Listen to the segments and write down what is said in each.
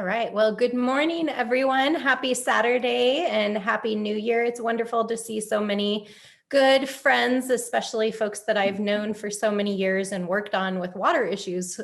All right. Well, good morning, everyone. Happy Saturday and Happy New Year. It's wonderful to see so many good friends, especially folks that I've known for so many years and worked on with water issues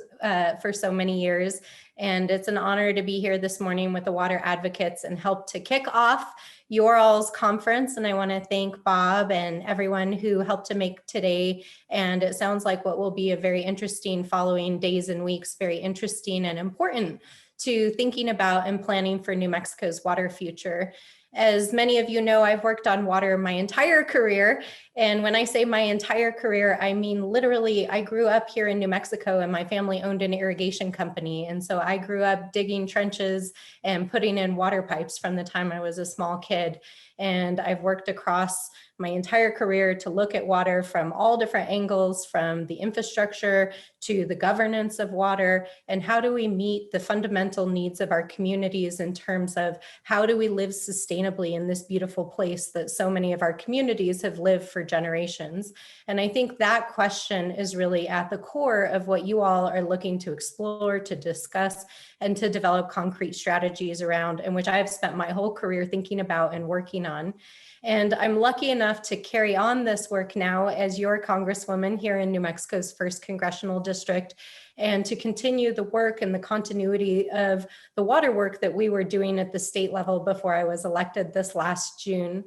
for so many years. And it's an honor to be here this morning with the Water Advocates and help to kick off your all's conference. And I want to thank Bob and everyone who helped to make today. And it sounds like what will be a very interesting following days and weeks, very interesting and important to thinking about and planning for New Mexico's water future. As many of you know, I've worked on water my entire career. And when I say my entire career, I mean literally, I grew up here in New Mexico and my family owned an irrigation company. And so I grew up digging trenches and putting in water pipes from the time I was a small kid. And I've worked across my entire career to look at water from all different angles, from the infrastructure to the governance of water, and how do we meet the fundamental needs of our communities in terms of how do we live sustainably in this beautiful place that so many of our communities have lived for generations. And I think that question is really at the core of what you all are looking to explore, to discuss, and to develop concrete strategies around, and which I've spent my whole career thinking about and working on. And I'm lucky enough to carry on this work now as your Congresswoman here in New Mexico's 1st Congressional District, and to continue the work and the continuity of the water work that we were doing at the state level before I was elected this last June.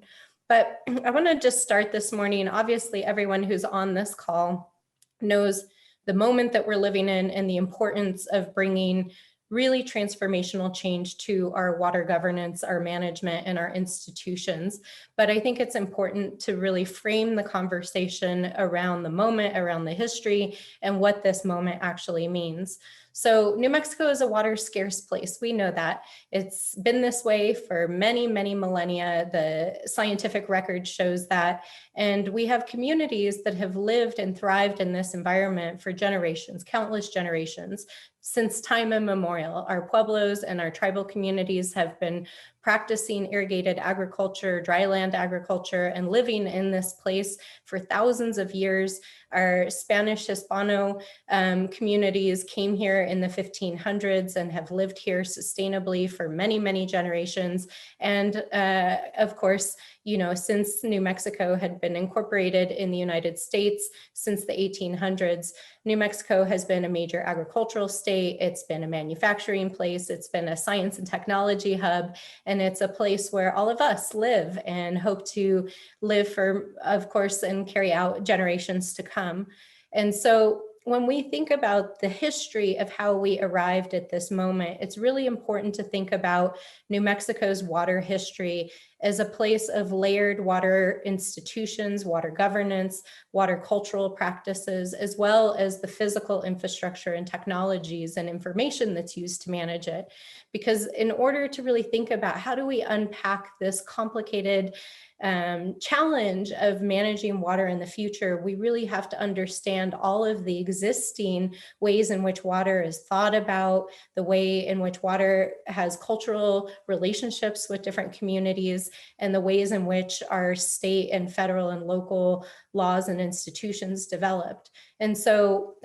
But I want to just start this morning. Obviously, everyone who's on this call knows the moment that we're living in and the importance of bringing really transformational change to our water governance, our management, and our institutions. But I think it's important to really frame the conversation around the moment, around the history, and what this moment actually means. So New Mexico is a water scarce place. We know that. It's been this way for many, many millennia. The scientific record shows that. And we have communities that have lived and thrived in this environment for generations, countless generations. Since time immemorial, our pueblos and our tribal communities have been practicing irrigated agriculture, dryland agriculture, and living in this place for thousands of years. Our Spanish Hispano communities came here in the 1500s and have lived here sustainably for many, many generations. And of course, you know, since New Mexico had been incorporated in the United States since the 1800s, New Mexico has been a major agricultural state. It's been a manufacturing place. It's been a science and technology hub. And it's a place where all of us live and hope to live for, of course, and carry out generations to come. And so when we think about the history of how we arrived at this moment, it's really important to think about New Mexico's water history as a place of layered water institutions, water governance, water cultural practices, as well as the physical infrastructure and technologies and information that's used to manage it. Because in order to really think about how do we unpack this complicated challenge of managing water in the future, we really have to understand all of the existing ways in which water is thought about, the way in which water has cultural relationships with different communities, and the ways in which our state and federal and local laws and institutions developed. And so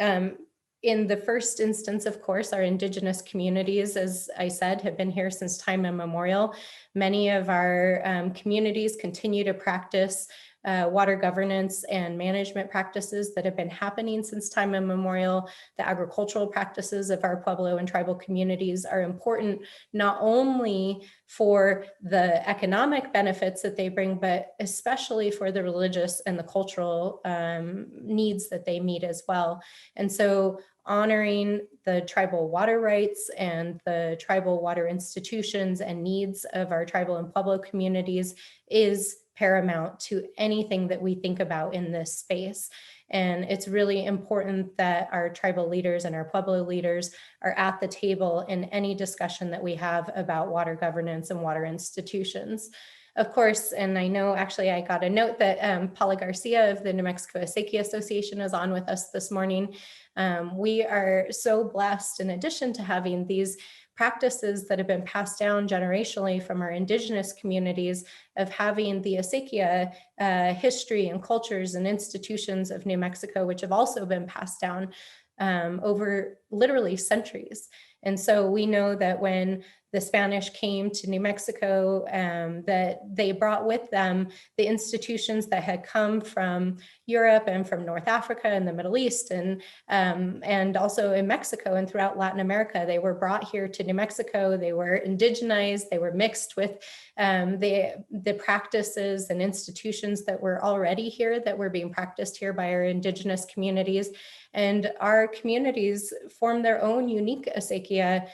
in the first instance, of course, our indigenous communities, as I said, have been here since time immemorial. Many of our communities continue to practice water governance and management practices that have been happening since time immemorial. The agricultural practices of our Pueblo and tribal communities are important not only for the economic benefits that they bring, but especially for the religious and the cultural needs that they meet as well. And so honoring the tribal water rights and the tribal water institutions and needs of our tribal and Pueblo communities is paramount to anything that we think about in this space. And it's really important that our tribal leaders and our Pueblo leaders are at the table in any discussion that we have about water governance and water institutions. Of course, and I know actually I got a note that Paula Garcia of the New Mexico Acequia Association is on with us this morning. We are so blessed, in addition to having these practices that have been passed down generationally from our indigenous communities, of having the acequia history and cultures and institutions of New Mexico, which have also been passed down over literally centuries. And so we know that when the Spanish came to New Mexico, that they brought with them the institutions that had come from Europe and from North Africa and the Middle East, and also in Mexico and throughout Latin America. They were brought here to New Mexico. They were indigenized. They were mixed with the practices and institutions that were already here, that were being practiced here by our indigenous communities. And our communities form their own unique acequia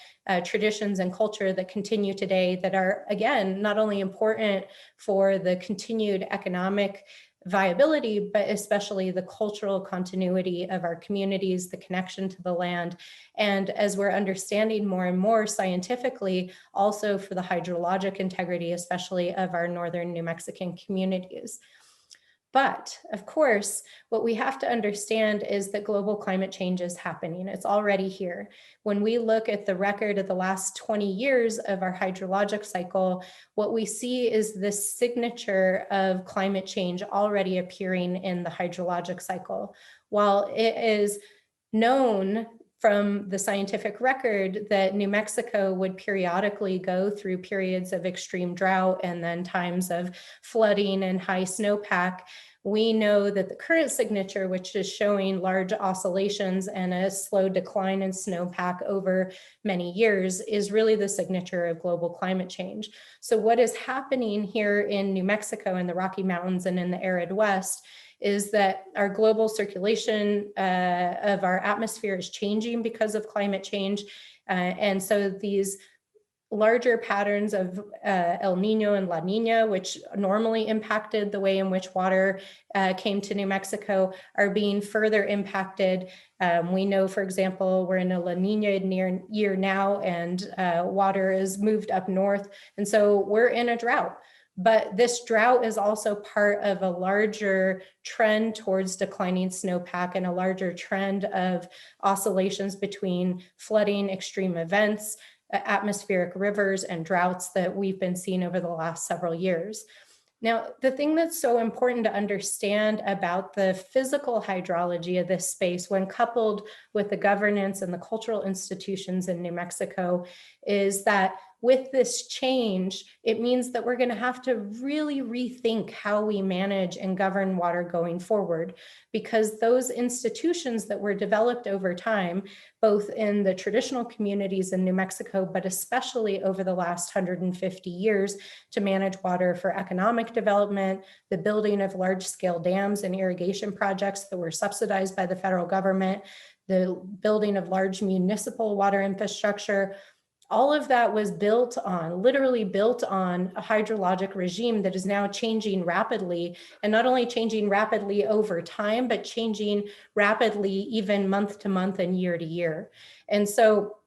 traditions and culture that continue today, that are, again, not only important for the continued economic viability, but especially the cultural continuity of our communities, the connection to the land. And as we're understanding more and more scientifically, also for the hydrologic integrity, especially of our northern New Mexican communities. But of course, what we have to understand is that global climate change is happening. It's already here. When we look at the record of the last 20 years of our hydrologic cycle, what we see is this signature of climate change already appearing in the hydrologic cycle. While it is known from the scientific record that New Mexico would periodically go through periods of extreme drought and then times of flooding and high snowpack, we know that the current signature, which is showing large oscillations and a slow decline in snowpack over many years, is really the signature of global climate change. So what is happening here in New Mexico, in the Rocky Mountains and in the arid West, is that our global circulation of our atmosphere is changing because of climate change. And so these larger patterns of El Nino and La Nina, which normally impacted the way in which water came to New Mexico, are being further impacted. We know, for example, we're in a La Nina year now, and water is moved up north. And so we're in a drought. But this drought is also part of a larger trend towards declining snowpack and a larger trend of oscillations between flooding, extreme events, atmospheric rivers, and droughts that we've been seeing over the last several years. Now, the thing that's so important to understand about the physical hydrology of this space, when coupled with the governance and the cultural institutions in New Mexico, is that with this change, it means that we're going to have to really rethink how we manage and govern water going forward, because those institutions that were developed over time, both in the traditional communities in New Mexico, but especially over the last 150 years to manage water for economic development, the building of large-scale dams and irrigation projects that were subsidized by the federal government, the building of large municipal water infrastructure, all of that was built on, literally built on, a hydrologic regime that is now changing rapidly, and not only changing rapidly over time, but changing rapidly even month to month and year to year. And so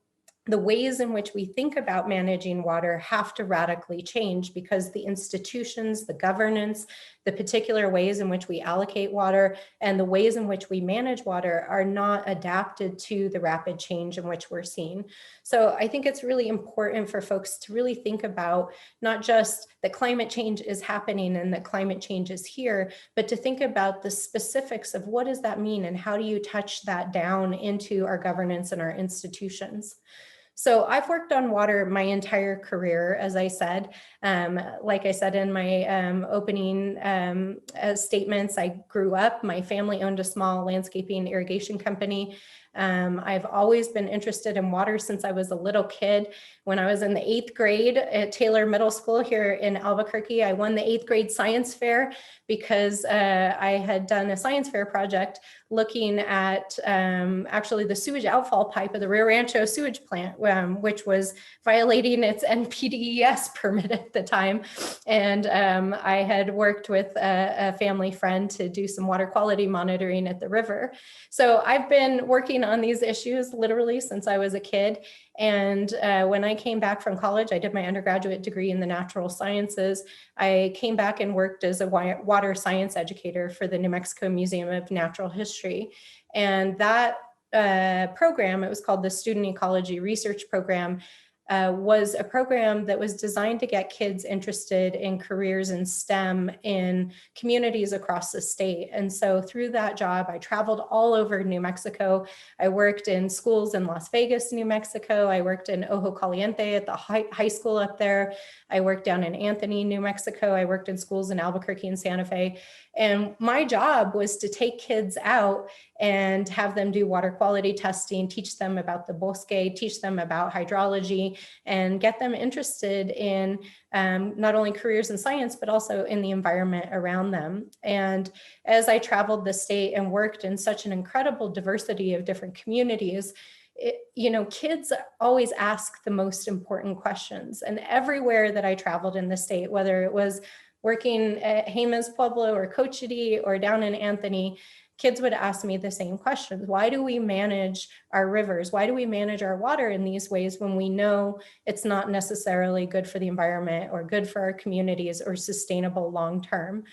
the ways in which we think about managing water have to radically change, because the institutions, the governance, the particular ways in which we allocate water, and the ways in which we manage water are not adapted to the rapid change in which we're seeing. So I think it's really important for folks to really think about not just that climate change is happening and that climate change is here, but to think about the specifics of what does that mean and how do you touch that down into our governance and our institutions. So I've worked on water my entire career, as I said. Like I said in my opening statements, I grew up, my family owned a small landscaping irrigation company. I've always been interested in water since I was a little kid. When I was in the 8th grade at Taylor Middle School here in Albuquerque, I won the 8th grade science fair because I had done a science fair project looking at actually the sewage outfall pipe of the Rio Rancho sewage plant, which was violating its NPDES permit at the time. And I had worked with a family friend to do some water quality monitoring at the river. So I've been working on these issues literally since I was a kid. And when I came back from college, I did my undergraduate degree in the natural sciences. I came back and worked as a water science educator for the New Mexico Museum of Natural History. And that program, it was called the Student Ecology Research Program, was a program that was designed to get kids interested in careers in STEM in communities across the state. And so through that job, I traveled all over New Mexico. I worked in schools in Las Vegas, New Mexico. I worked in Ojo Caliente at the high school up there. I worked down in Anthony, New Mexico. I worked in schools in Albuquerque and Santa Fe. And my job was to take kids out and have them do water quality testing, teach them about the bosque, teach them about hydrology, and get them interested in not only careers in science, but also in the environment around them. And as I traveled the state and worked in such an incredible diversity of different communities, kids always ask the most important questions. And everywhere that I traveled in the state, whether it was working at Jemez Pueblo or Cochiti or down in Anthony, kids would ask me the same questions. Why do we manage our rivers? Why do we manage our water in these ways when we know it's not necessarily good for the environment or good for our communities or sustainable long-term?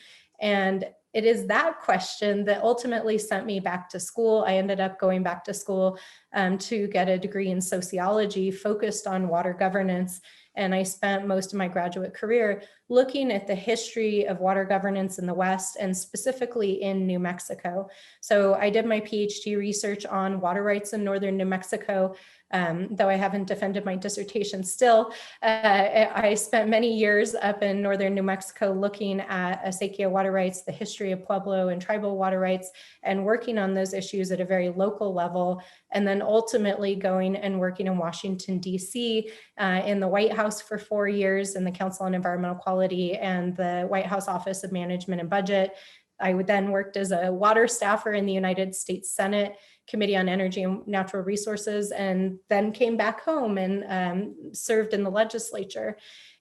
And it is that question that ultimately sent me back to school. I ended up going back to school to get a degree in sociology focused on water governance. And I spent most of my graduate career looking at the history of water governance in the West and specifically in New Mexico. So I did my PhD research on water rights in northern New Mexico. Though I haven't defended my dissertation still, I spent many years up in northern New Mexico looking at acequia water rights, the history of Pueblo and tribal water rights, and working on those issues at a very local level, and then ultimately going and working in Washington, D.C. In the White House for 4 years in the Council on Environmental Quality and the White House Office of Management and Budget. I then worked as a water staffer in the United States Senate Committee on Energy and Natural Resources, and then came back home and served in the legislature.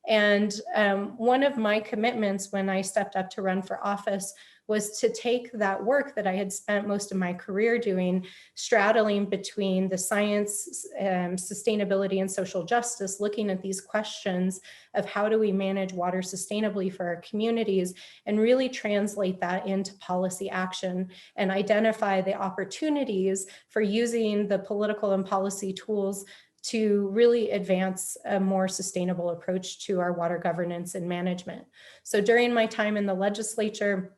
And one of my commitments when I stepped up to run for office was to take that work that I had spent most of my career doing, straddling between the science, sustainability, and social justice, looking at these questions of how do we manage water sustainably for our communities, and really translate that into policy action and identify the opportunities for using the political and policy tools to really advance a more sustainable approach to our water governance and management. So during my time in the legislature,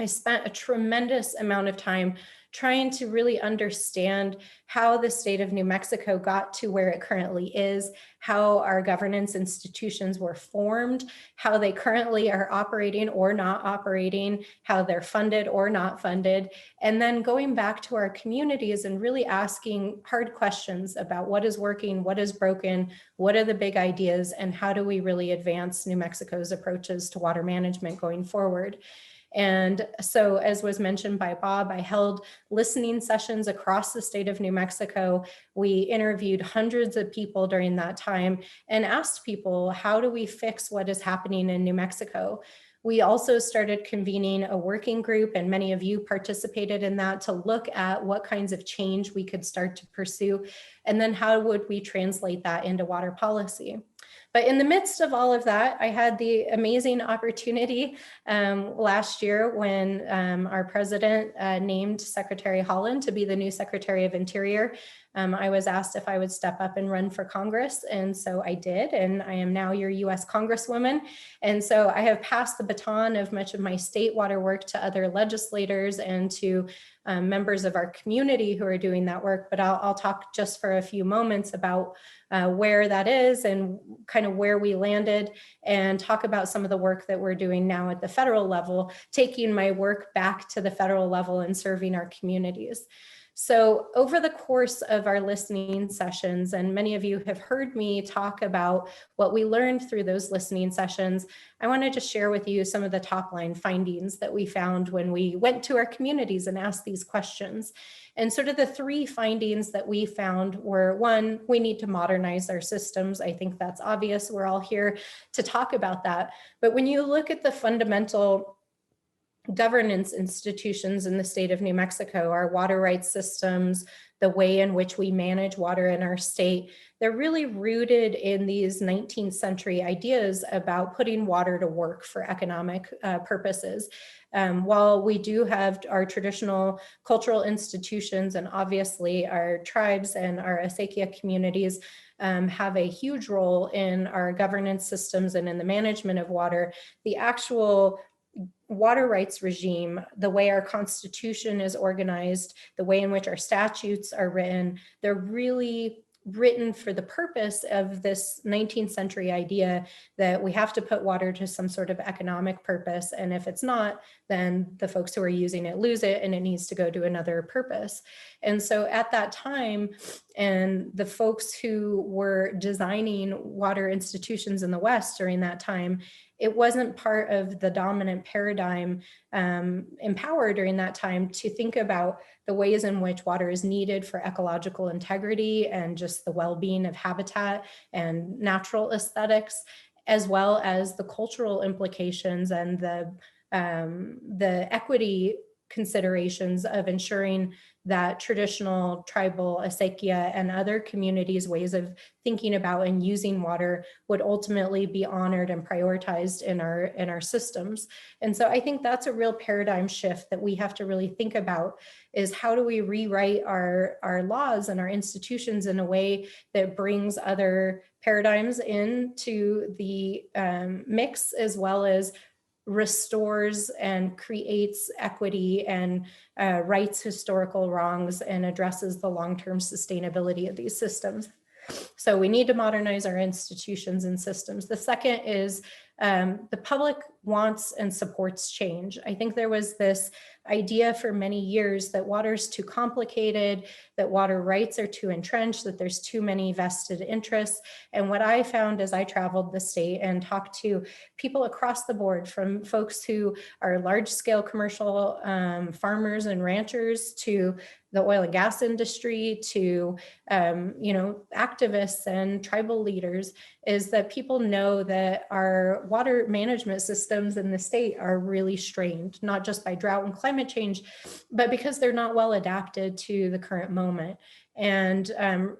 I spent a tremendous amount of time trying to really understand how the state of New Mexico got to where it currently is, how our governance institutions were formed, how they currently are operating or not operating, how they're funded or not funded, and then going back to our communities and really asking hard questions about what is working, what is broken, what are the big ideas, and how do we really advance New Mexico's approaches to water management going forward. And so, as was mentioned by Bob, I held listening sessions across the state of New Mexico. We interviewed hundreds of people during that time and asked people, how do we fix what is happening in New Mexico? We also started convening a working group, and many of you participated in that, to look at what kinds of change we could start to pursue, and then how would we translate that into water policy. But in the midst of all of that, I had the amazing opportunity last year when our president named Secretary Holland to be the new Secretary of Interior. I was asked if I would step up and run for Congress, and so I did, and I am now your US Congresswoman. And so I have passed the baton of much of my state water work to other legislators and to members of our community who are doing that work, but I'll talk just for a few moments about where that is and kind of where we landed, and talk about some of the work that we're doing now at the federal level, taking my work back to the federal level and serving our communities. So over the course of our listening sessions, and many of you have heard me talk about what we learned through those listening sessions, I wanted to share with you some of the top line findings that we found when we went to our communities and asked these questions. And sort of the three findings that we found were, one, we need to modernize our systems. I think that's obvious. We're all here to talk about that. But when you look at the fundamental governance institutions in the state of New Mexico, our water rights systems, the way in which we manage water in our state, they're really rooted in these 19th century ideas about putting water to work for economic purposes. While we do have our traditional cultural institutions and obviously our tribes and our acequia communities, have a huge role in our governance systems and in the management of water, the actual water rights regime, the way our Constitution is organized, the way in which our statutes are written, they're really written for the purpose of this 19th century idea that we have to put water to some sort of economic purpose. And if it's not, then the folks who are using it lose it and it needs to go to another purpose. And so at that time, and the folks who were designing water institutions in the West during that time, it wasn't part of the dominant paradigm in power during that time to think about the ways in which water is needed for ecological integrity and just the well-being of habitat and natural aesthetics, as well as the cultural implications and the equity considerations of ensuring that traditional, tribal, acequia, and other communities' ways of thinking about and using water would ultimately be honored and prioritized in our systems. And so I think that's a real paradigm shift that we have to really think about, is how do we rewrite our laws and our institutions in a way that brings other paradigms into the mix, as well as restores and creates equity and rights historical wrongs and addresses the long-term sustainability of these systems. So we need to modernize our institutions and systems. The second is the public wants and supports change. I think there was this idea for many years that water is too complicated, that water rights are too entrenched, that there's too many vested interests. And what I found as I traveled the state and talked to people across the board, from folks who are large-scale commercial farmers and ranchers, to the oil and gas industry, to activists and tribal leaders, is that people know that our water management systems in the state are really strained, not just by drought and climate change, but because they're not well adapted to the current moment. And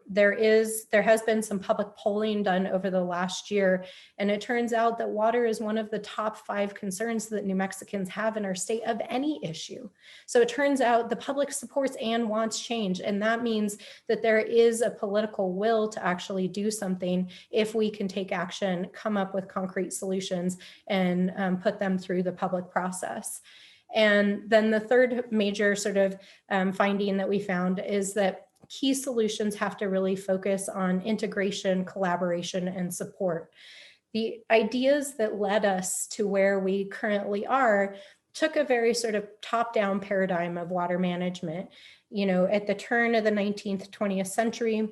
there has been some public polling done over the last year, and it turns out that water is one of the top 5 concerns that New Mexicans have in our state of any issue. So it turns out the public supports and wants change, and that means that there is a political will to actually do something if we can take action, come up with concrete solutions, and put them through the public process. And then the third major sort of finding that we found is that key solutions have to really focus on integration, collaboration, and support. The ideas that led us to where we currently are took a very sort of top-down paradigm of water management. At the turn of the 19th, 20th century,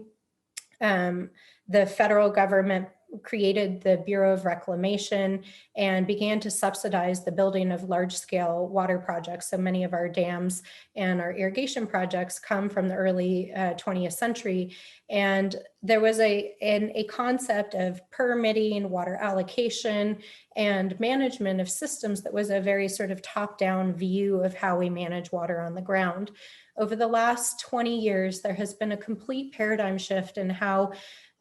the federal government created the Bureau of Reclamation and began to subsidize the building of large-scale water projects. So many of our dams and our irrigation projects come from the early 20th century. And there was a concept of permitting, water allocation, and management of systems that was a very sort of top-down view of how we manage water on the ground. Over the last 20 years, there has been a complete paradigm shift in how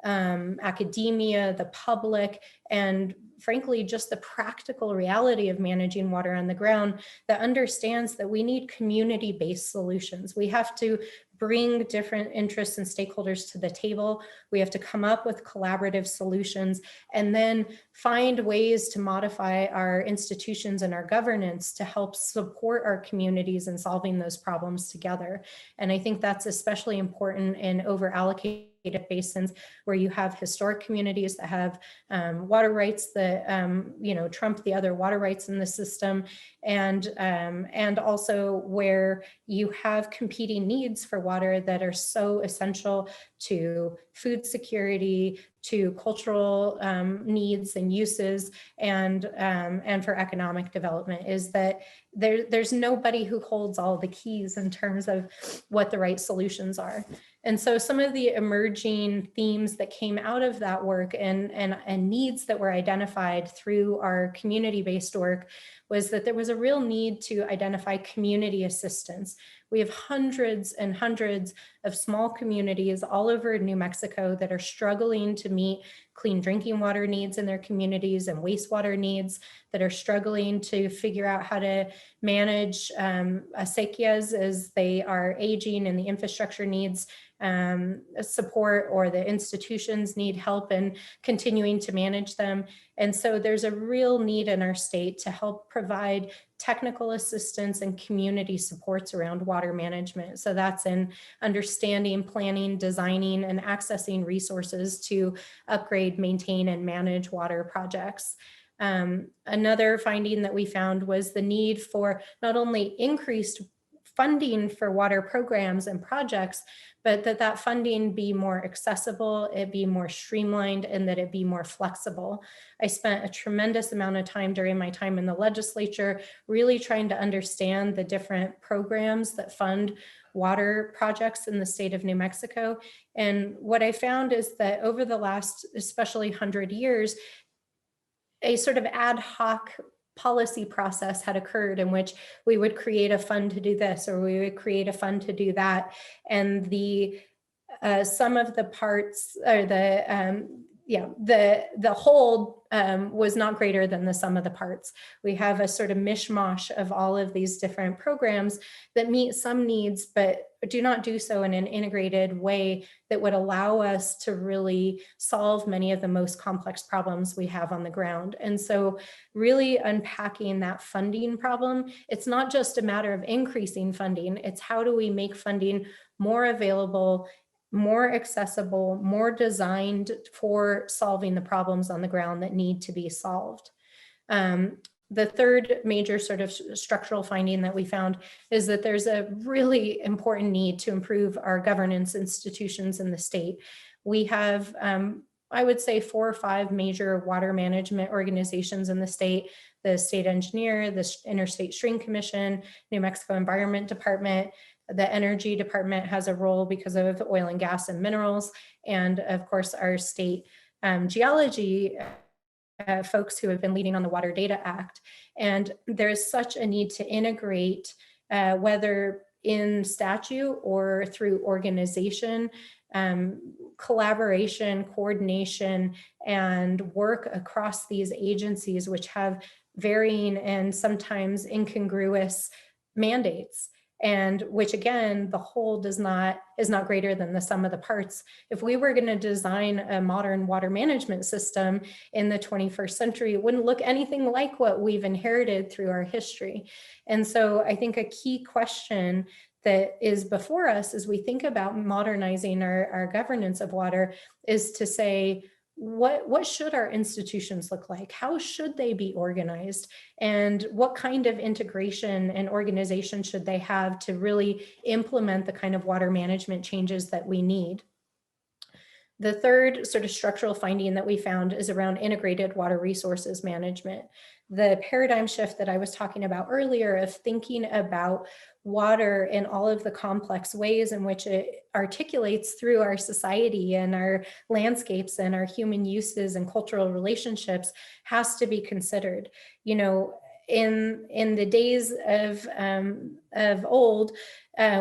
academia, the public, and frankly, just the practical reality of managing water on the ground that understands that we need community-based solutions. We have to bring different interests and stakeholders to the table. We have to come up with collaborative solutions and then find ways to modify our institutions and our governance to help support our communities in solving those problems together. And I think that's especially important in over-allocated basins where you have historic communities that have water rights that trump the other water rights in the system, and also where you have competing needs for water that are so essential to food security, to cultural needs and uses, and for economic development, is that there's nobody who holds all the keys in terms of what the right solutions are. And so some of the emerging themes that came out of that work and needs that were identified through our community-based work was that there was a real need to identify community assistance. We have hundreds and hundreds of small communities all over New Mexico Mexico that are struggling to meet clean drinking water needs in their communities and wastewater needs, that are struggling to figure out how to manage acequias as they are aging and the infrastructure needs support, or the institutions need help in continuing to manage them. And so there's a real need in our state to help provide technical assistance and community supports around water management. So that's in understanding, planning, designing, and accessing resources to upgrade, maintain, and manage water projects. Another finding that we found was the need for not only increased funding for water programs and projects, but that funding be more accessible, it be more streamlined, and that it be more flexible. I spent a tremendous amount of time during my time in the legislature really trying to understand the different programs that fund water projects in the state of New Mexico. And what I found is that over the last, especially 100 years, a sort of ad hoc policy process had occurred in which we would create a fund to do this, or we would create a fund to do that. And the sum of the parts, or the whole was not greater than the sum of the parts. We have a sort of mishmash of all of these different programs that meet some needs, but do not do so in an integrated way that would allow us to really solve many of the most complex problems we have on the ground. And so really unpacking that funding problem, it's not just a matter of increasing funding, it's how do we make funding more available, more accessible, more designed for solving the problems on the ground that need to be solved. The third major sort of structural finding that we found is that there's a really important need to improve our governance institutions in the state. We have, I would say, 4 or 5 major water management organizations in the state engineer, the Interstate Stream Commission, New Mexico Environment Department. The Energy Department has a role because of oil and gas and minerals, and of course our state geology folks who have been leading on the Water Data Act. And there's such a need to integrate, whether in statute or through organization, collaboration, coordination, and work across these agencies, which have varying and sometimes incongruous mandates. And which again, the whole is not greater than the sum of the parts. If we were going to design a modern water management system in the 21st century, it wouldn't look anything like what we've inherited through our history. And so I think a key question that is before us as we think about modernizing our governance of water is to say, what should our institutions look like? How should they be organized? And what kind of integration and organization should they have to really implement the kind of water management changes that we need? The third sort of structural finding that we found is around integrated water resources management. The paradigm shift that I was talking about earlier of thinking about water in all of the complex ways in which it articulates through our society and our landscapes and our human uses and cultural relationships has to be considered. You know, in the days of old,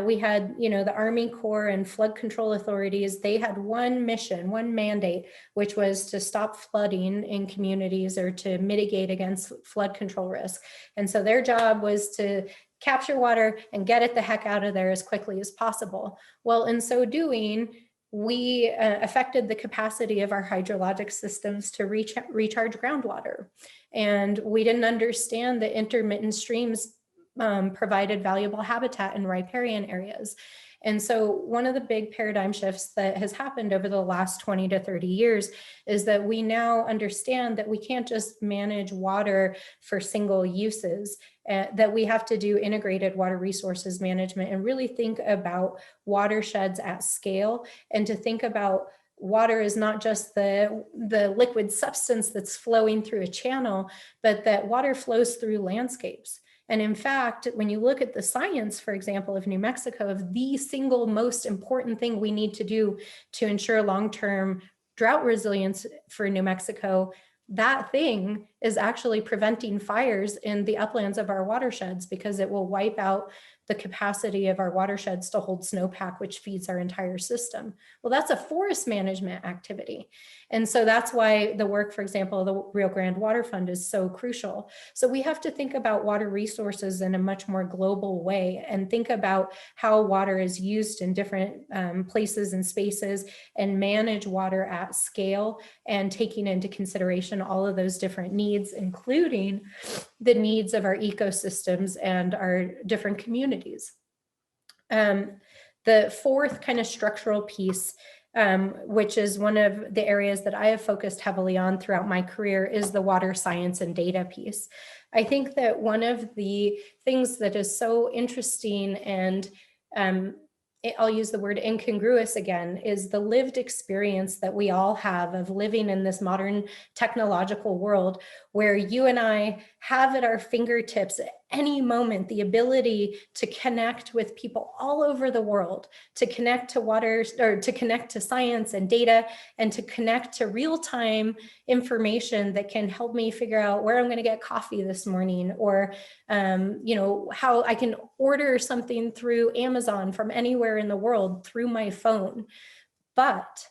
we had, the Army Corps and flood control authorities. They had one mission, one mandate, which was to stop flooding in communities or to mitigate against flood control risk. And so their job was to capture water and get it the heck out of there as quickly as possible. Well, in so doing, we affected the capacity of our hydrologic systems to recharge groundwater. And we didn't understand that intermittent streams provided valuable habitat in riparian areas. And so one of the big paradigm shifts that has happened over the last 20 to 30 years is that we now understand that we can't just manage water for single uses, that we have to do integrated water resources management and really think about watersheds at scale, and to think about water is not just the liquid substance that's flowing through a channel, but that water flows through landscapes. And in fact, when you look at the science, for example, of New Mexico, of the single most important thing we need to do to ensure long-term drought resilience for New Mexico, that thing is actually preventing fires in the uplands of our watersheds, because it will wipe out the capacity of our watersheds to hold snowpack, which feeds our entire system. Well, that's a forest management activity. And so that's why the work, for example, the Rio Grande Water Fund is so crucial. So we have to think about water resources in a much more global way, and think about how water is used in different places and spaces, and manage water at scale, and taking into consideration all of those different needs, including the needs of our ecosystems and our different communities. The fourth kind of structural piece, which is one of the areas that I have focused heavily on throughout my career, is the water science and data piece. I think that one of the things that is so interesting, and I'll use the word incongruous again, is the lived experience that we all have of living in this modern technological world, where you and I have at our fingertips at any moment the ability to connect with people all over the world, to connect to water, or to connect to science and data, and to connect to real-time information that can help me figure out where I'm going to get coffee this morning, or how I can order something through Amazon from anywhere in the world through my phone. But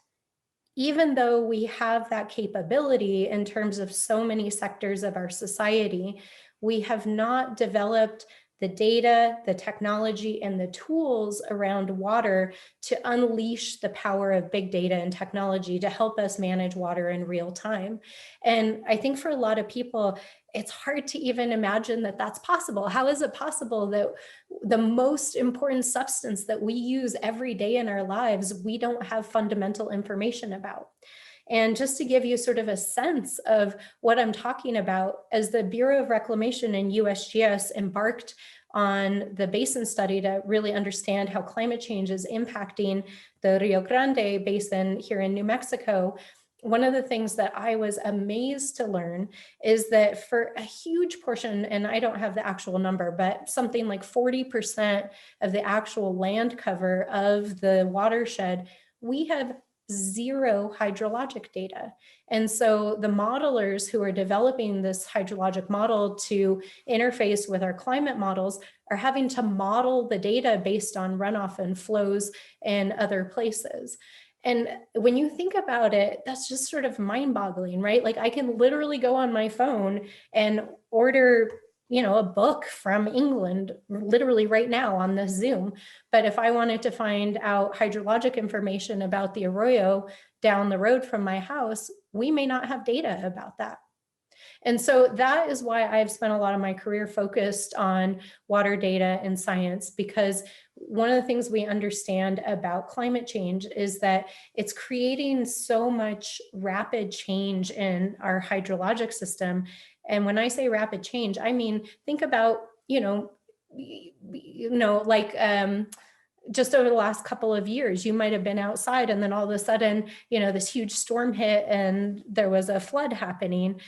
even though we have that capability in terms of so many sectors of our society, we have not developed the data, the technology, and the tools around water to unleash the power of big data and technology to help us manage water in real time. And I think for a lot of people, it's hard to even imagine that that's possible. How is it possible that the most important substance that we use every day in our lives, we don't have fundamental information about? And just to give you sort of a sense of what I'm talking about, as the Bureau of Reclamation and USGS embarked on the basin study to really understand how climate change is impacting the Rio Grande basin here in New Mexico, one of the things that I was amazed to learn is that for a huge portion, and I don't have the actual number, but something like 40% of the actual land cover of the watershed, we have zero hydrologic data. And so the modelers who are developing this hydrologic model to interface with our climate models are having to model the data based on runoff and flows in other places. And when you think about it, that's just sort of mind-boggling, right? Like I can literally go on my phone and order, a book from England, literally right now on this Zoom. But if I wanted to find out hydrologic information about the arroyo down the road from my house, we may not have data about that. And so that is why I've spent a lot of my career focused on water data and science, because one of the things we understand about climate change is that it's creating so much rapid change in our hydrologic system. And when I say rapid change, I mean, think about, just over the last couple of years, you might have been outside and then all of a sudden, this huge storm hit and there was a flood happening.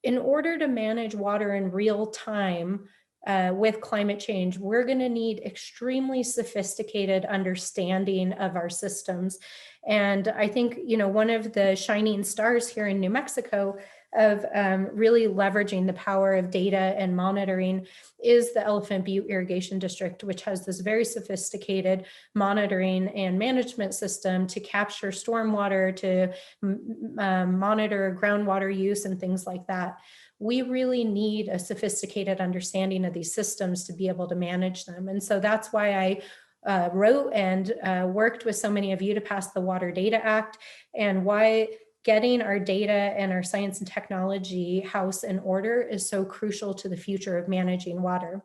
In order to manage water in real time with climate change, we're going to need extremely sophisticated understanding of our systems. And I think, one of the shining stars here in New Mexico of really leveraging the power of data and monitoring is the Elephant Butte Irrigation District, which has this very sophisticated monitoring and management system to capture stormwater, to monitor groundwater use and things like that. We really need a sophisticated understanding of these systems to be able to manage them. And so that's why I wrote and worked with so many of you to pass the Water Data Act, and why getting our data and our science and technology house in order is so crucial to the future of managing water.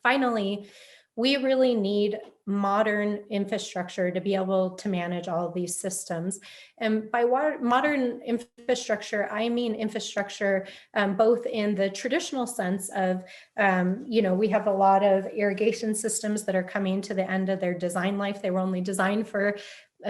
Finally, we really need modern infrastructure to be able to manage all of these systems. And by modern infrastructure, I mean infrastructure both in the traditional sense of, we have a lot of irrigation systems that are coming to the end of their design life. They were only designed for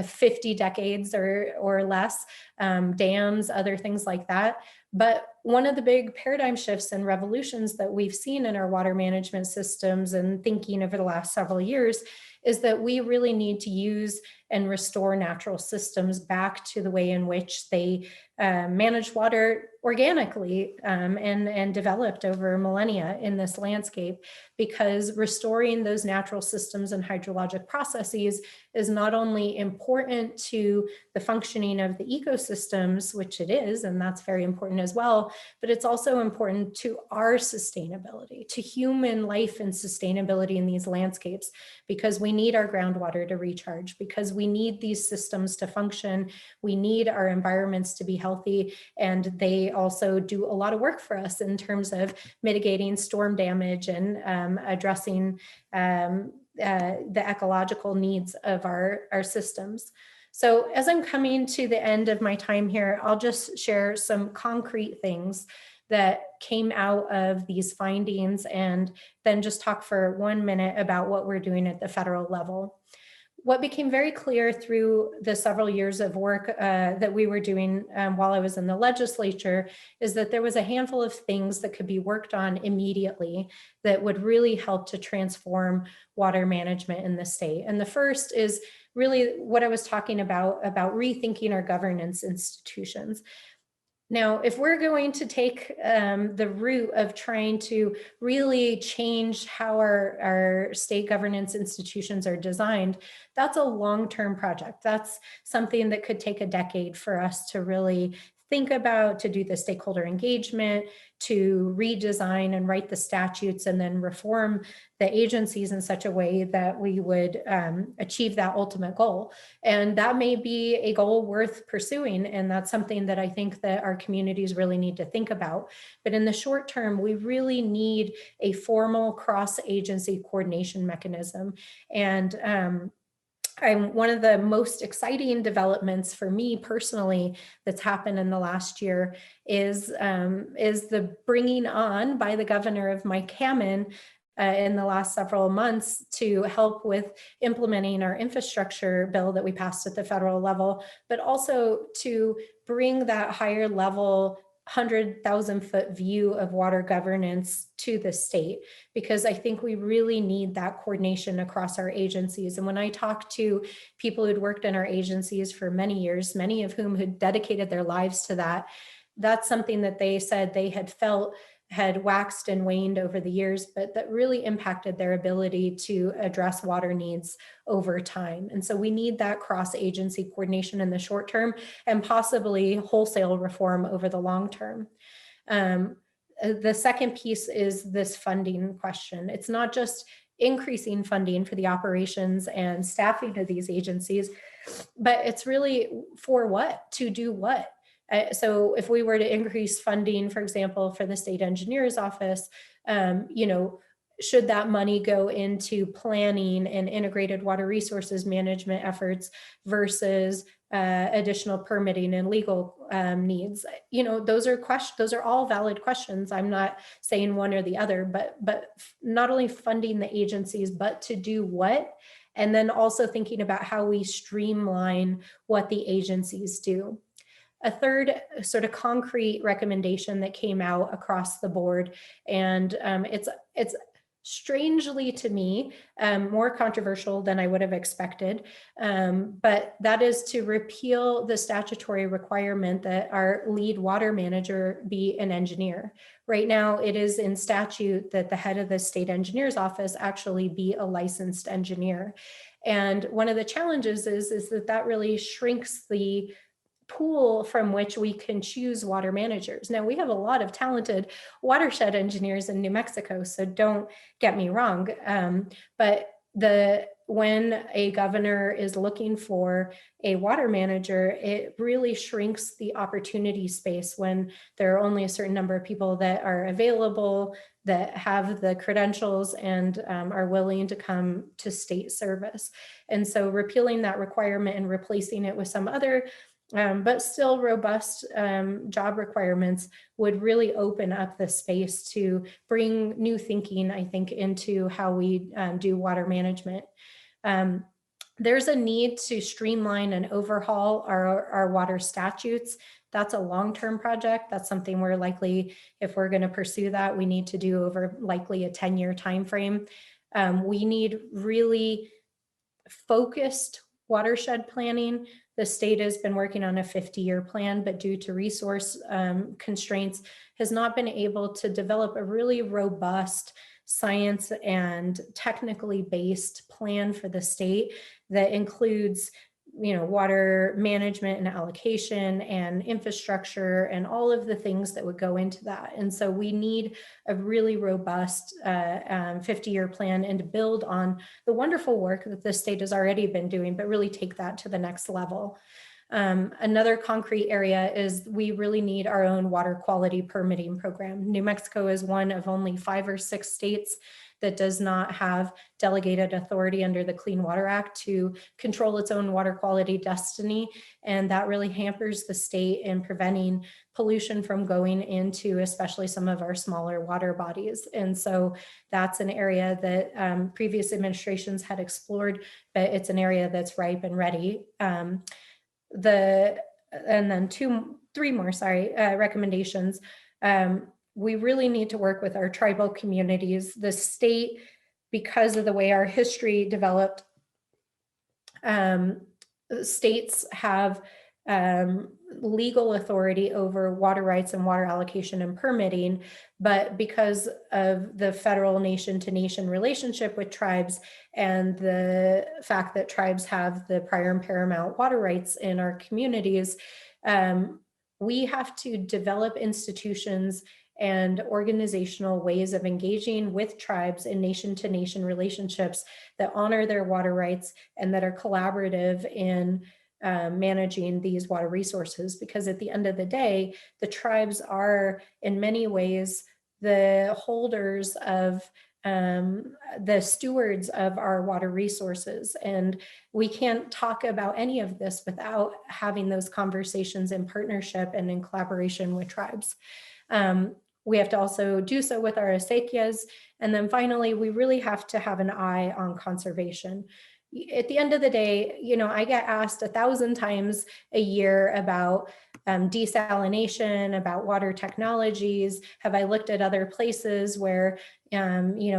50 decades or less, dams, other things like that. But one of the big paradigm shifts and revolutions that we've seen in our water management systems and thinking over the last several years is that we really need to use and restore natural systems back to the way in which they manage water organically and developed over millennia in this landscape, because restoring those natural systems and hydrologic processes is not only important to the functioning of the ecosystems, which it is, and that's very important as well, but it's also important to our sustainability, to human life and sustainability in these landscapes, because we need our groundwater to recharge, because we need these systems to function, we need our environments to be healthy, and they also do a lot of work for us in terms of mitigating storm damage and addressing the ecological needs of our systems. So as I'm coming to the end of my time here, I'll just share some concrete things that came out of these findings, and then just talk for 1 minute about what we're doing at the federal level. What became very clear through the several years of work that we were doing while I was in the legislature is that there was a handful of things that could be worked on immediately that would really help to transform water management in the state. And the first is really what I was talking about rethinking our governance institutions. Now, if we're going to take the route of trying to really change how our state governance institutions are designed, that's a long-term project. That's something that could take a decade for us to really think about, to do the stakeholder engagement, to redesign and write the statutes, and then reform the agencies in such a way that we would achieve that ultimate goal. And that may be a goal worth pursuing. And that's something that I think that our communities really need to think about. But in the short term, we really need a formal cross-agency coordination mechanism. And one of the most exciting developments for me personally that's happened in the last year is the bringing on by the governor of Mike Hammond in the last several months to help with implementing our infrastructure bill that we passed at the federal level, but also to bring that higher level 100,000-foot view of water governance to the state, because I think we really need that coordination across our agencies. And when I talk to people who'd worked in our agencies for many years, many of whom had dedicated their lives to that, that's something that they said they had felt had waxed and waned over the years, but that really impacted their ability to address water needs over time. And so we need that cross-agency coordination in the short term, and possibly wholesale reform over the long term. The second piece is this funding question. It's not just increasing funding for the operations and staffing of these agencies, but it's really for what, to do what. So if we were to increase funding, for example, for the state engineer's office, should that money go into planning and integrated water resources management efforts versus additional permitting and legal needs? Those are all valid questions. I'm not saying one or the other, but not only funding the agencies, but to do what, and then also thinking about how we streamline what the agencies do. A third sort of concrete recommendation that came out across the board, and it's strangely to me more controversial than I would have expected, but that is to repeal the statutory requirement that our lead water manager be an engineer. Right now, it is in statute that the head of the state engineer's office actually be a licensed engineer. And one of the challenges is that really shrinks the pool from which we can choose water managers. Now, we have a lot of talented watershed engineers in New Mexico, so don't get me wrong. But when a governor is looking for a water manager, it really shrinks the opportunity space when there are only a certain number of people that are available, that have the credentials, and are willing to come to state service. And so repealing that requirement and replacing it with some other but still robust job requirements would really open up the space to bring new thinking, I think, into how we do water management. There's a need to streamline and overhaul our water statutes That's a long-term project. That's something we're likely, if we're going to pursue that, we need to do over likely a 10-year timeframe. We need really focused watershed planning. The state has been working on a 50-year plan, but due to resource constraints, has not been able to develop a really robust science and technically based plan for the state that includes water management and allocation and infrastructure and all of the things that would go into that. And so we need a really robust 50-year plan and to build on the wonderful work that the state has already been doing, but really take that to the next level. Another concrete area is we really need our own water quality permitting program. New Mexico is one of only 5 or 6 states that does not have delegated authority under the Clean Water Act to control its own water quality destiny. And that really hampers the state in preventing pollution from going into especially some of our smaller water bodies. And so that's an area that previous administrations had explored, but it's an area that's ripe and ready. And then 3 more recommendations. We really need to work with our tribal communities. The state, because of the way our history developed, states have legal authority over water rights and water allocation and permitting, but because of the federal nation-to-nation relationship with tribes and the fact that tribes have the prior and paramount water rights in our communities, we have to develop institutions and organizational ways of engaging with tribes in nation-to-nation relationships that honor their water rights and that are collaborative in managing these water resources. Because at the end of the day, the tribes are in many ways the holders of the stewards of our water resources. And we can't talk about any of this without having those conversations in partnership and in collaboration with tribes. We have to also do so with our acequias. And then finally, we really have to have an eye on conservation. At the end of the day, I get asked 1,000 times a year about desalination, about water technologies. Have I looked at other places where,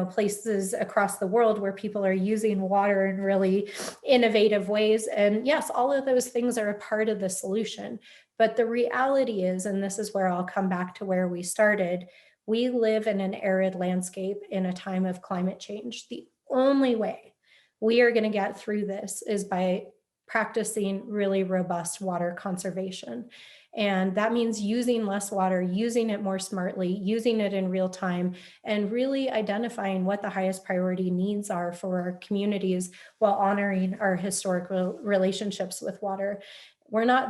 places across the world where people are using water in really innovative ways? And yes, all of those things are a part of the solution. But the reality is, and this is where I'll come back to where we started, we live in an arid landscape in a time of climate change. The only way we are going to get through this is by practicing really robust water conservation. And that means using less water, using it more smartly, using it in real time, and really identifying what the highest priority needs are for our communities while honoring our historical relationships with water.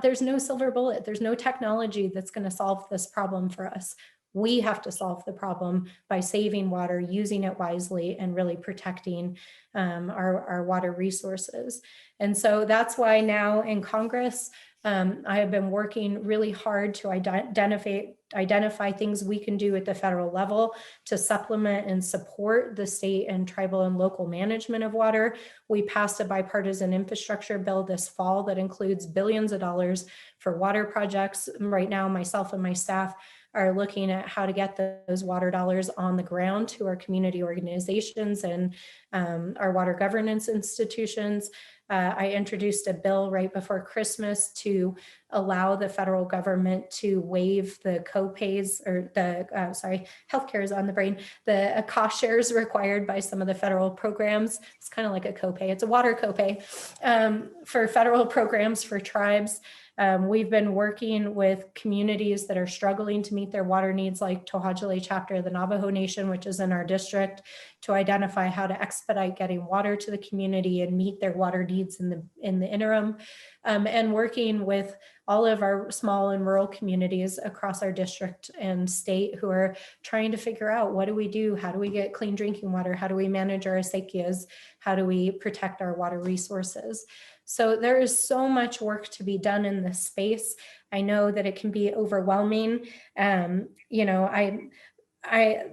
There's no silver bullet. There's no technology that's going to solve this problem for us. We have to solve the problem by saving water, using it wisely, and really protecting our water resources. And so that's why now in Congress, I have been working really hard to identify things we can do at the federal level to supplement and support the state and tribal and local management of water. We passed a bipartisan infrastructure bill this fall that includes billions of dollars for water projects. Right now, myself and my staff are looking at how to get those water dollars on the ground to our community organizations and our water governance institutions. I introduced a bill right before Christmas to allow the federal government to waive the co-pays or healthcare is on the brain, the cost shares required by some of the federal programs. It's kind of like a copay. It's a water copay for federal programs for tribes. We've been working with communities that are struggling to meet their water needs, like Tohajale chapter of the Navajo Nation, which is in our district, to identify how to expedite getting water to the community and meet their water needs in the interim, and working with all of our small and rural communities across our district and state who are trying to figure out, what do we do? How do we get clean drinking water? How do we manage our acequias? How do we protect our water resources? So there is so much work to be done in this space. I know that it can be overwhelming.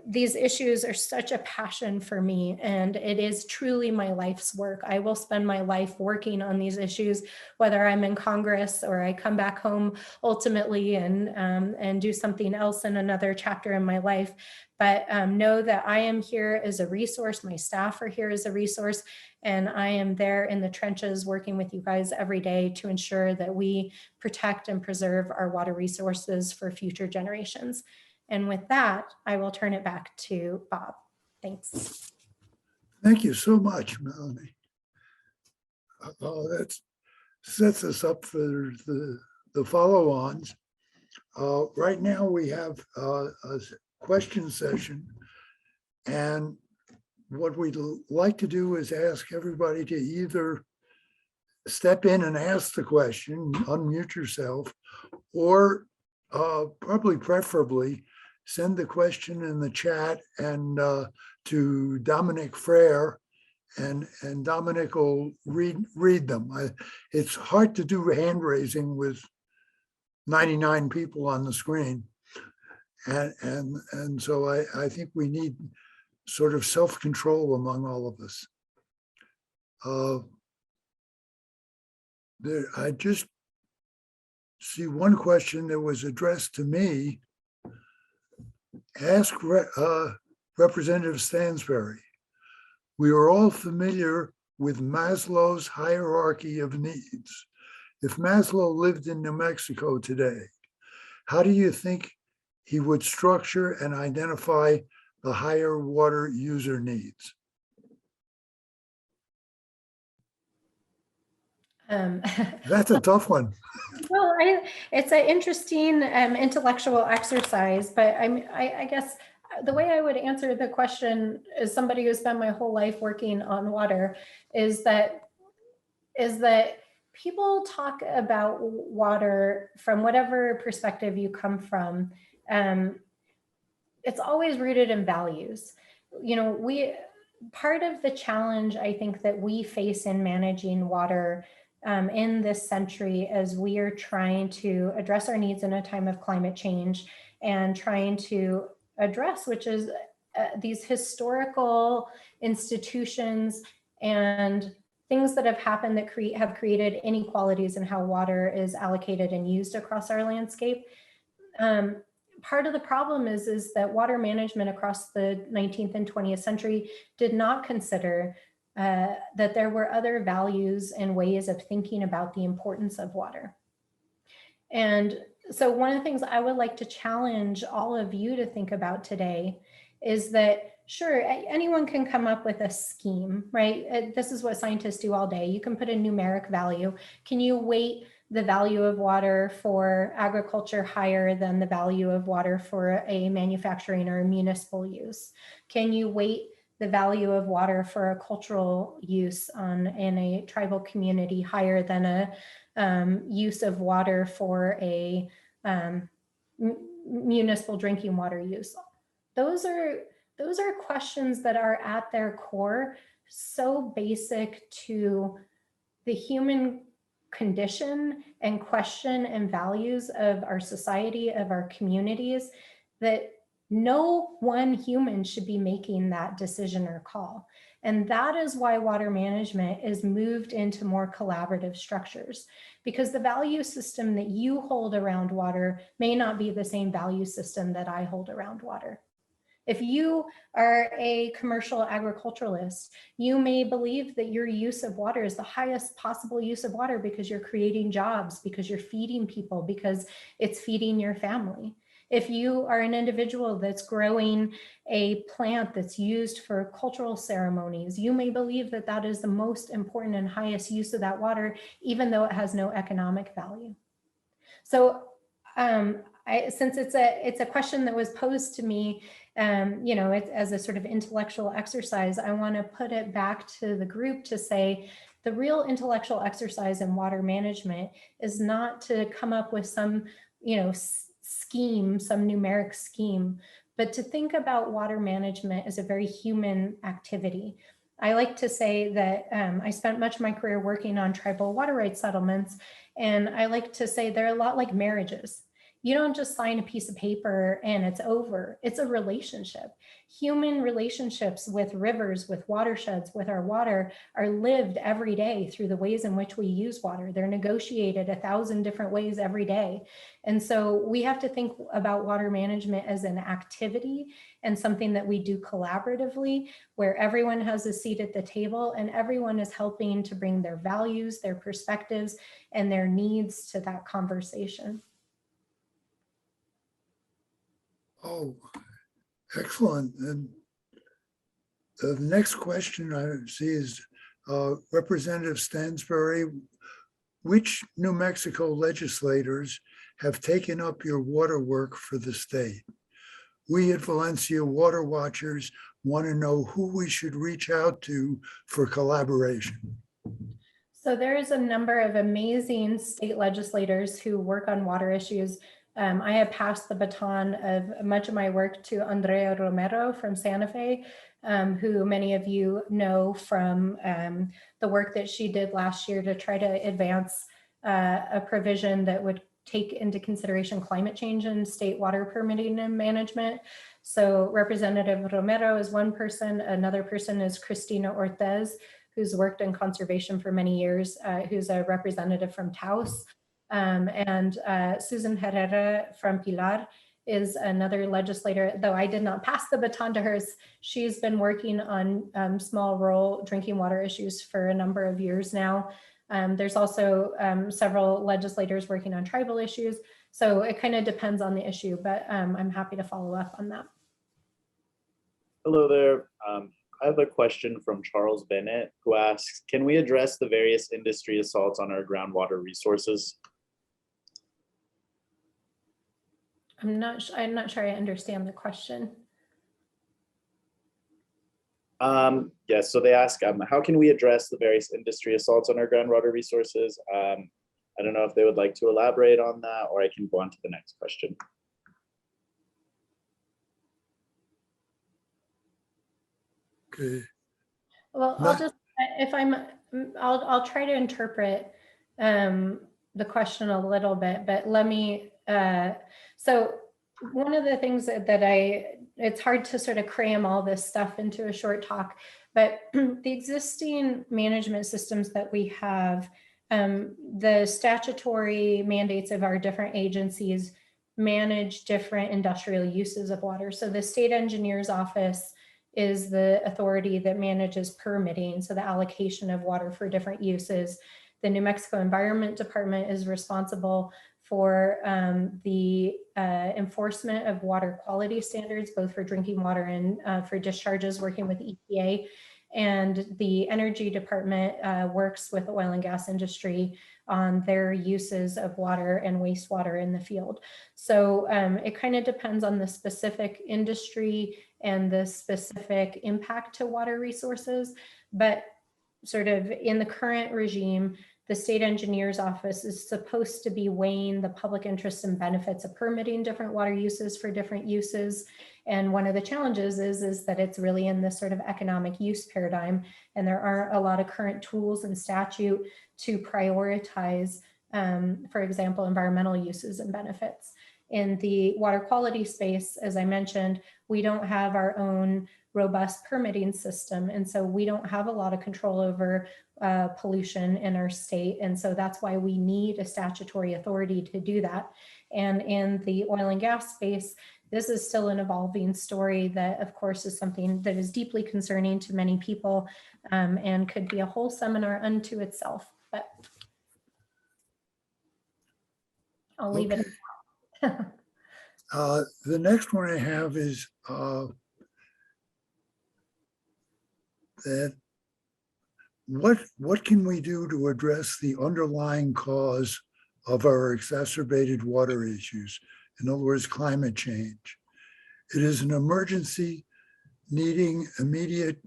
these issues are such a passion for me, and it is truly my life's work. I will spend my life working on these issues, whether I'm in Congress or I come back home ultimately and do something else in another chapter in my life. But know that I am here as a resource. My staff are here as a resource, and I am there in the trenches working with you guys every day to ensure that we protect and preserve our water resources for future generations. And with that, I will turn it back to Bob. Thanks. Thank you so much, Melanie. That sets us up for the follow-ons. Right now we have a question session, and what we'd like to do is ask everybody to either step in and ask the question, unmute yourself, or probably preferably send the question in the chat and to Dominic Frere, and Dominic will read them. It's hard to do hand raising with 99 people on the screen, and so I think we need sort of self-control among all of us. I just see one question that was addressed to me. Ask Representative Stansbury. We are all familiar with Maslow's hierarchy of needs. If Maslow lived in New Mexico today, how do you think he would structure and identify the higher water user needs? That's a tough one. Well, it's an interesting intellectual exercise, but I guess the way I would answer the question as somebody who spent my whole life working on water is that people talk about water from whatever perspective you come from. It's always rooted in values. You know, part of the challenge I think that we face in managing water in this century as we are trying to address our needs in a time of climate change and trying to address, which is these historical institutions and things that have happened that have created inequalities in how water is allocated and used across our landscape. Part of the problem is that water management across the 19th and 20th century did not consider that there were other values and ways of thinking about the importance of water. And so one of the things I would like to challenge all of you to think about today is that, sure, anyone can come up with a scheme, right? This is what scientists do all day. You can put a numeric value. Can you weight the value of water for agriculture higher than the value of water for a manufacturing or a municipal use? Can you weight the value of water for a cultural use in a tribal community higher than a use of water for a municipal drinking water use? Those are questions that are at their core so basic to the human condition and question and values of our society, of our communities, that no one human should be making that decision or call. And that is why water management is moved into more collaborative structures, because the value system that you hold around water may not be the same value system that I hold around water. If you are a commercial agriculturalist, you may believe that your use of water is the highest possible use of water because you're creating jobs, because you're feeding people, because it's feeding your family. If you are an individual that's growing a plant that's used for cultural ceremonies, you may believe that that is the most important and highest use of that water, even though it has no economic value. So since it's a question that was posed to me, as a sort of intellectual exercise, I want to put it back to the group to say the real intellectual exercise in water management is not to come up with some, scheme, some numeric scheme, but to think about water management as a very human activity. I like to say that I spent much of my career working on tribal water rights settlements, and I like to say they're a lot like marriages. you don't just sign a piece of paper and it's over. It's a relationship. Human relationships with rivers, with watersheds, with our water are lived every day through the ways in which we use water. They're negotiated 1,000 different ways every day. And so we have to think about water management as an activity and something that we do collaboratively, where everyone has a seat at the table and everyone is helping to bring their values, their perspectives, and their needs to that conversation. Oh, excellent. And the next question I see is Representative Stansbury, which New Mexico legislators have taken up your water work for the state? We at Valencia Water Watchers want to know who we should reach out to for collaboration. So there's a number of amazing state legislators who work on water issues. I have passed the baton of much of my work to Andrea Romero from Santa Fe, who many of you know from the work that she did last year to try to advance a provision that would take into consideration climate change and state water permitting and management. So Representative Romero is one person. Another person is Cristina Ortez, who's worked in conservation for many years, who's a representative from Taos. And Susan Herrera from Pilar is another legislator, though I did not pass the baton to her. She's been working on small rural drinking water issues for a number of years now. There's also several legislators working on tribal issues. So it kind of depends on the issue, but I'm happy to follow up on that. Hello there. I have a question from Charles Bennett, who asks, can we address the various industry assaults on our groundwater resources? I'm not sure I understand the question. Yes, so they ask, how can we address the various industry assaults on our groundwater resources? I don't know if they would like to elaborate on that, or I can go on to the next question. Okay. Well, I'll just, if I'll try to interpret the question a little bit, but let me, so one of the things that it's hard to sort of cram all this stuff into a short talk, but the existing management systems that we have, the statutory mandates of our different agencies manage different industrial uses of water. So the state engineer's office is the authority that manages permitting, so the allocation of water for different uses. The New Mexico Environment Department is responsible for the enforcement of water quality standards, both for drinking water and for discharges, working with EPA. And the Energy Department works with the oil and gas industry on their uses of water and wastewater in the field. So it kind of depends on the specific industry and the specific impact to water resources. But sort of in the current regime, the state engineer's office is supposed to be weighing the public interest and benefits of permitting different water uses for different uses. And one of the challenges is that it's really in this sort of economic use paradigm, and there aren't a lot of current tools and statute to prioritize, for example, environmental uses and benefits. In the water quality space, as I mentioned, we don't have our own robust permitting system. And so we don't have a lot of control over pollution in our state. And so that's why we need a statutory authority to do that. And in the oil and gas space, this is still an evolving story that, of course, is something that is deeply concerning to many people and could be a whole seminar unto itself. But I'll leave it at that. The next one I have is that what can we do to address the underlying cause of our exacerbated water issues? In other words, climate change. It is an emergency needing immediate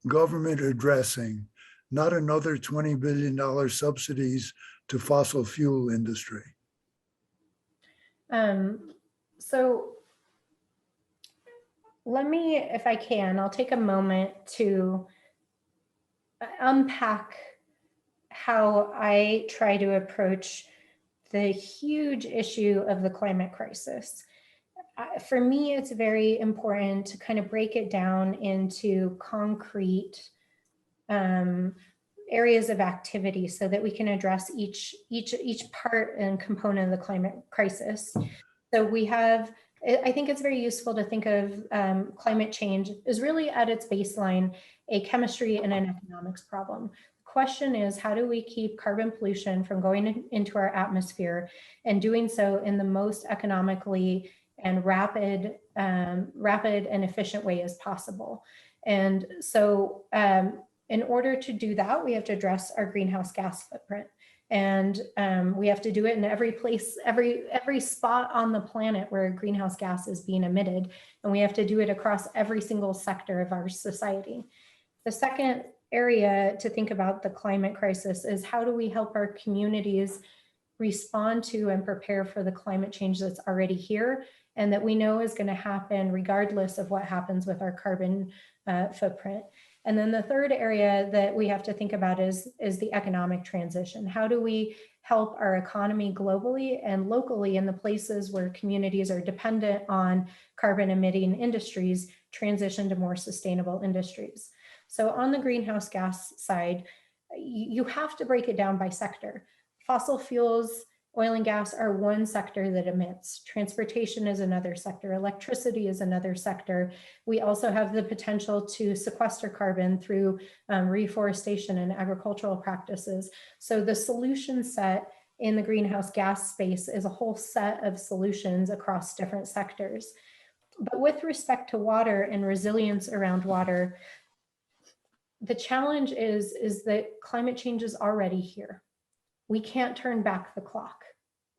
government addressing, not another $20 billion subsidies to fossil fuel industry. So let me, if I can, I'll take a moment to unpack how I try to approach the huge issue of the climate crisis. For me, it's very important to kind of break it down into concrete areas of activity so that we can address each part and component of the climate crisis. So we have, I think it's very useful to think of climate change as really at its baseline, a chemistry and an economics problem. The question is, how do we keep carbon pollution from going into our atmosphere and doing so in the most economically and rapid and efficient way as possible? And so in order to do that, we have to address our greenhouse gas footprint. And we have to do it in every place, every spot on the planet where greenhouse gas is being emitted. And we have to do it across every single sector of our society. The second area to think about the climate crisis is how do we help our communities respond to and prepare for the climate change that's already here and that we know is going to happen regardless of what happens with our carbon footprint. And then the third area that we have to think about is the economic transition. How do we help our economy globally and locally in the places where communities are dependent on carbon emitting industries transition to more sustainable industries? So on the greenhouse gas side, you have to break it down by sector. Fossil fuels, oil and gas are one sector that emits. Transportation is another sector. Electricity is another sector. We also have the potential to sequester carbon through reforestation and agricultural practices. So the solution set in the greenhouse gas space is a whole set of solutions across different sectors. But with respect to water and resilience around water, the challenge is that climate change is already here. We can't turn back the clock.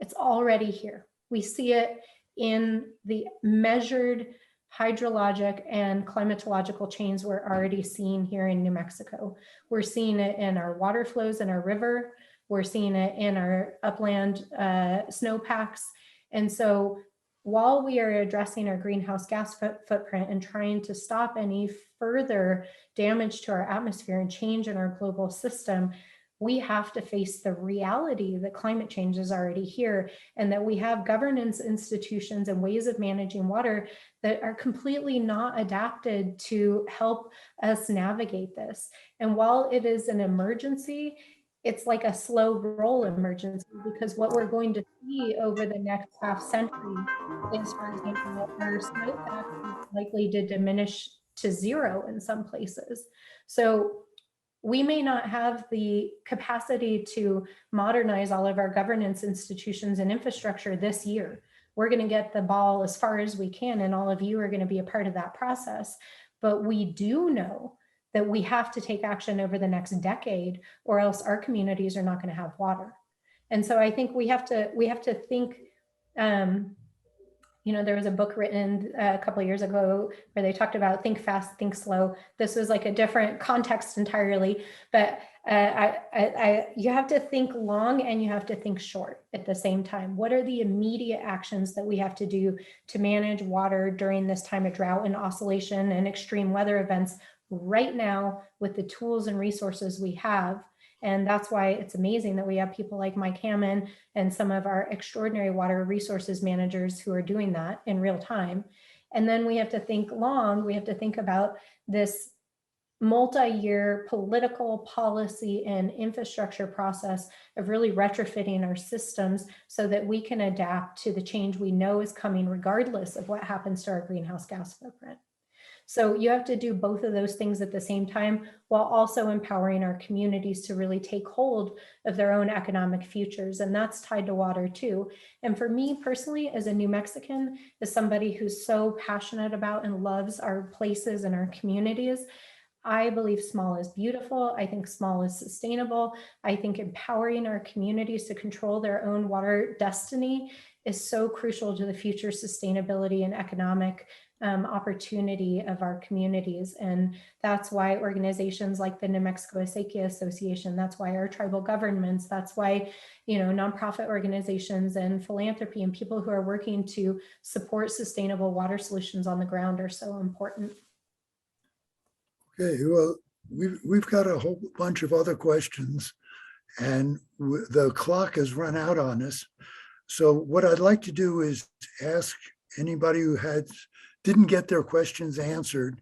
It's already here. We see it in the measured hydrologic and climatological change we're already seeing here in New Mexico. We're seeing it in our water flows in our river. We're seeing it in our upland snowpacks. And so while we are addressing our greenhouse gas footprint and trying to stop any further damage to our atmosphere and change in our global system, we have to face the reality that climate change is already here and that we have governance institutions and ways of managing water that are completely not adapted to help us navigate this. And while it is an emergency, it's like a slow roll emergency, because what we're going to see over the next half century is, for example, our snowpack is likely to diminish to zero in some places. So we may not have the capacity to modernize all of our governance institutions and infrastructure this year. We're going to get the ball as far as we can, and all of you are going to be a part of that process. But we do know that we have to take action over the next decade, or else our communities are not going to have water. And so I think we have to think, you know, there was a book written a couple of years ago where they talked about think fast, think slow. This was like a different context entirely, but you have to think long and you have to think short at the same time. What are the immediate actions that we have to do to manage water during this time of drought and oscillation and extreme weather events right now with the tools and resources we have? And that's why it's amazing that we have people like Mike Hammond and some of our extraordinary water resources managers who are doing that in real time. And then we have to think long. We have to think about this multi-year political policy and infrastructure process of really retrofitting our systems so that we can adapt to the change we know is coming regardless of what happens to our greenhouse gas footprint. So you have to do both of those things at the same time, while also empowering our communities to really take hold of their own economic futures. And that's tied to water too. And for me personally, as a New Mexican, as somebody who's so passionate about and loves our places and our communities, I believe small is beautiful. I think small is sustainable. I think empowering our communities to control their own water destiny is so crucial to the future sustainability and economic opportunity of our communities. And that's why organizations like the New Mexico Acequia Association, that's why our tribal governments, that's why, you know, nonprofit organizations and philanthropy and people who are working to support sustainable water solutions on the ground are so important. Okay, well, we've got a whole bunch of other questions, and the clock has run out on us. So what I'd like to do is ask anybody who didn't get their questions answered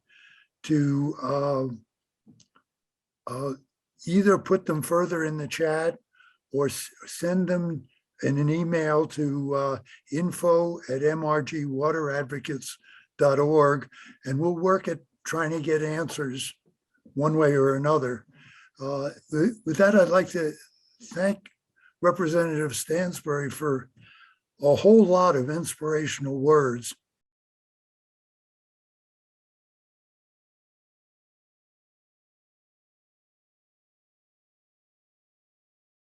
to either put them further in the chat or send them in an email to info@mrgwateradvocates.org, and we'll work at trying to get answers one way or another. With that, I'd like to thank Representative Stansbury for a whole lot of inspirational words.